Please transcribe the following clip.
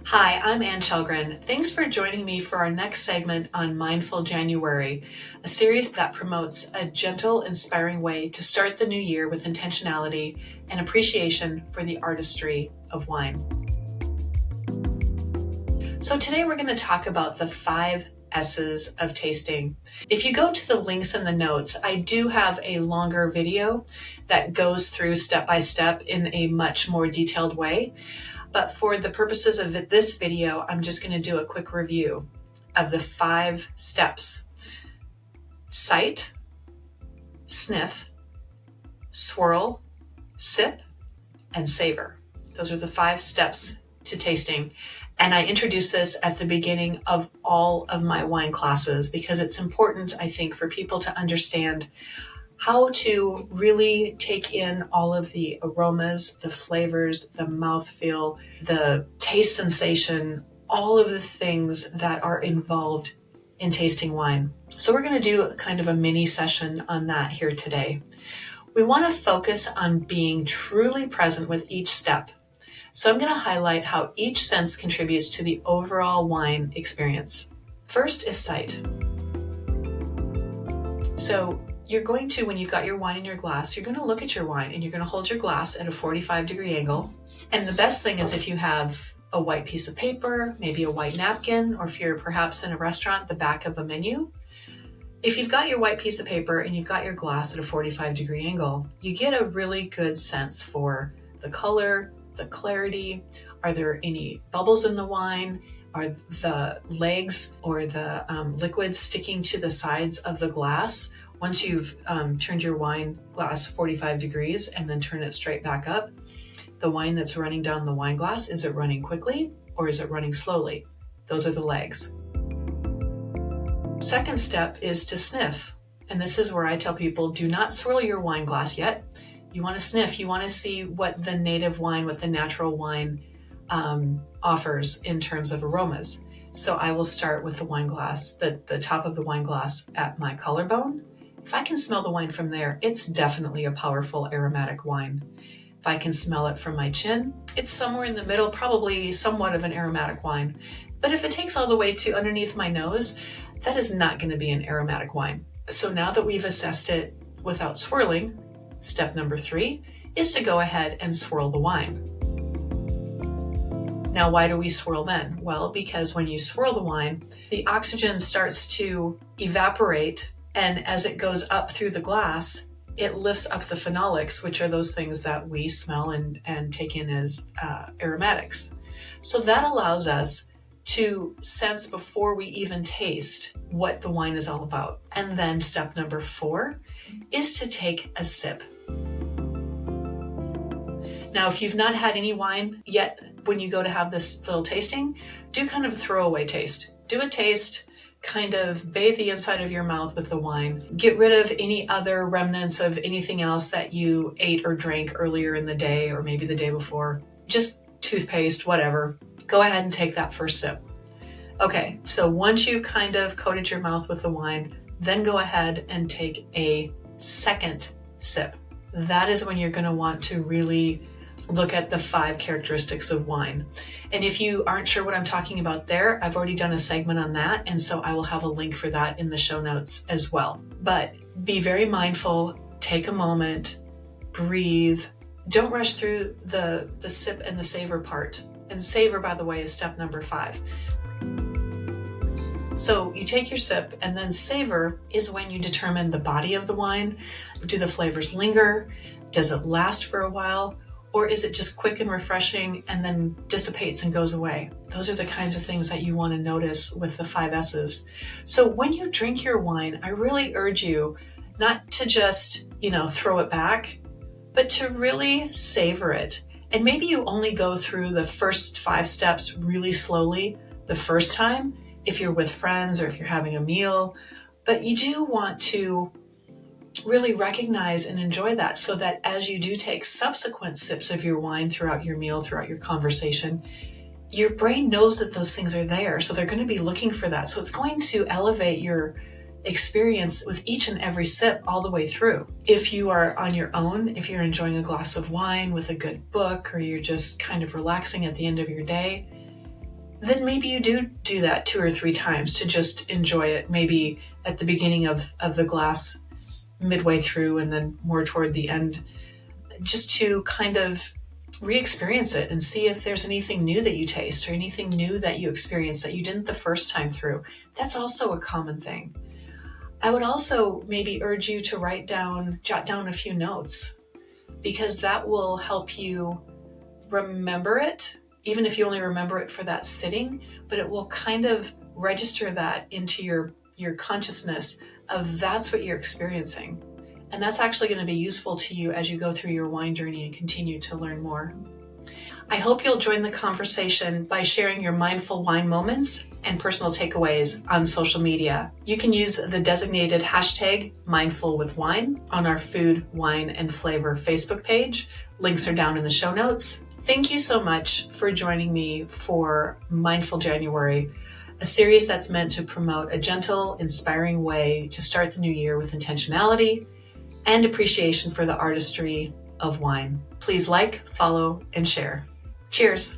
Hi, I'm Ann Shelgren. Thanks for joining me for our next segment on Mindful January, a series that promotes a gentle, inspiring way to start the new year with intentionality and appreciation for the artistry of wine. So today we're going to talk about the 5 S's of tasting. If you go to the links in the notes, I do have a longer video that goes through step by step in a much more detailed way. But for the purposes of this video, I'm just going to do a quick review of the 5 steps: sight, sniff, swirl, sip, and savor. Those are the 5 steps to tasting. And I introduce this at the beginning of all of my wine classes because it's important, I think, for people to understand how to really take in all of the aromas, the flavors, the mouthfeel, the taste sensation, all of the things that are involved in tasting wine. So we're going to do kind of a mini session on that here today. We want to focus on being truly present with each step. So I'm going to highlight how each sense contributes to the overall wine experience. First is sight. So you're going to, when you've got your wine in your glass, you're going to look at your wine and you're going to hold your glass at a 45-degree angle. And the best thing is if you have a white piece of paper, maybe a white napkin, or if you're perhaps in a restaurant, the back of a menu. If you've got your white piece of paper and you've got your glass at a 45-degree angle, you get a really good sense for the color, the clarity. Are there any bubbles in the wine? Are the legs or the liquids sticking to the sides of the glass? Once you've turned your wine glass 45 degrees and then turn it straight back up, the wine that's running down the wine glass, is it running quickly or is it running slowly? Those are the legs. Second step is to sniff. And this is where I tell people, do not swirl your wine glass yet. You want to sniff. You want to see what the native wine, what the natural wine offers in terms of aromas. So I will start with the wine glass, the top of the wine glass at my collarbone. If I can smell the wine from there, it's definitely a powerful aromatic wine. If I can smell it from my chin, it's somewhere in the middle, probably somewhat of an aromatic wine. But if it takes all the way to underneath my nose, that is not going to be an aromatic wine. So now that we've assessed it without swirling, step number 3 is to go ahead and swirl the wine. Now, why do we swirl then? Well, because when you swirl the wine, the oxygen starts to evaporate, and as it goes up through the glass, it lifts up the phenolics, which are those things that we smell and take in as aromatics. So that allows us to sense before we even taste what the wine is all about. And then step number 4 is to take a sip. Now, if you've not had any wine yet, when you go to have this little tasting, do kind of a throwaway taste. Do a taste, kind of bathe the inside of your mouth with the wine. Get rid of any other remnants of anything else that you ate or drank earlier in the day or maybe the day before. Just toothpaste, whatever. Go ahead and take that first sip. Okay, so once you've kind of coated your mouth with the wine, then go ahead and take a second sip. That is when you're going to want to really look at the 5 characteristics of wine. And if you aren't sure what I'm talking about there, I've already done a segment on that, and so I will have a link for that in the show notes as well. But be very mindful, take a moment, breathe. Don't rush through the sip and the savor part. And savor, by the way, is step number 5. So you take your sip, and then savor is when you determine the body of the wine. Do the flavors linger? Does it last for a while? Or is it just quick and refreshing and then dissipates and goes away? Those are the kinds of things that you want to notice with the 5 S's. So when you drink your wine, I really urge you not to just, throw it back, but to really savor it. And maybe you only go through the first 5 steps really slowly the first time, if you're with friends or if you're having a meal, but you do want to really recognize and enjoy that so that as you do take subsequent sips of your wine throughout your meal, throughout your conversation, your brain knows that those things are there. So they're going to be looking for that. So it's going to elevate your experience with each and every sip all the way through. If you are on your own, if you're enjoying a glass of wine with a good book, or you're just kind of relaxing at the end of your day, then maybe you do that 2 or 3 times to just enjoy it, maybe at the beginning of the glass, midway through, and then more toward the end, just to kind of re-experience it and see if there's anything new that you taste or anything new that you experience that you didn't the first time through. That's also a common thing. I would also maybe urge you to jot down a few notes, because that will help you remember it, even if you only remember it for that sitting, but it will kind of register that into your consciousness of that's what you're experiencing. And that's actually going to be useful to you as you go through your wine journey and continue to learn more. I hope you'll join the conversation by sharing your mindful wine moments and personal takeaways on social media. You can use the designated hashtag #mindfulwithwine on our Food, Wine, and Flavor Facebook page. Links are down in the show notes. Thank you so much for joining me for Mindful January, a series that's meant to promote a gentle, inspiring way to start the new year with intentionality and appreciation for the artistry of wine. Please like, follow, and share. Cheers.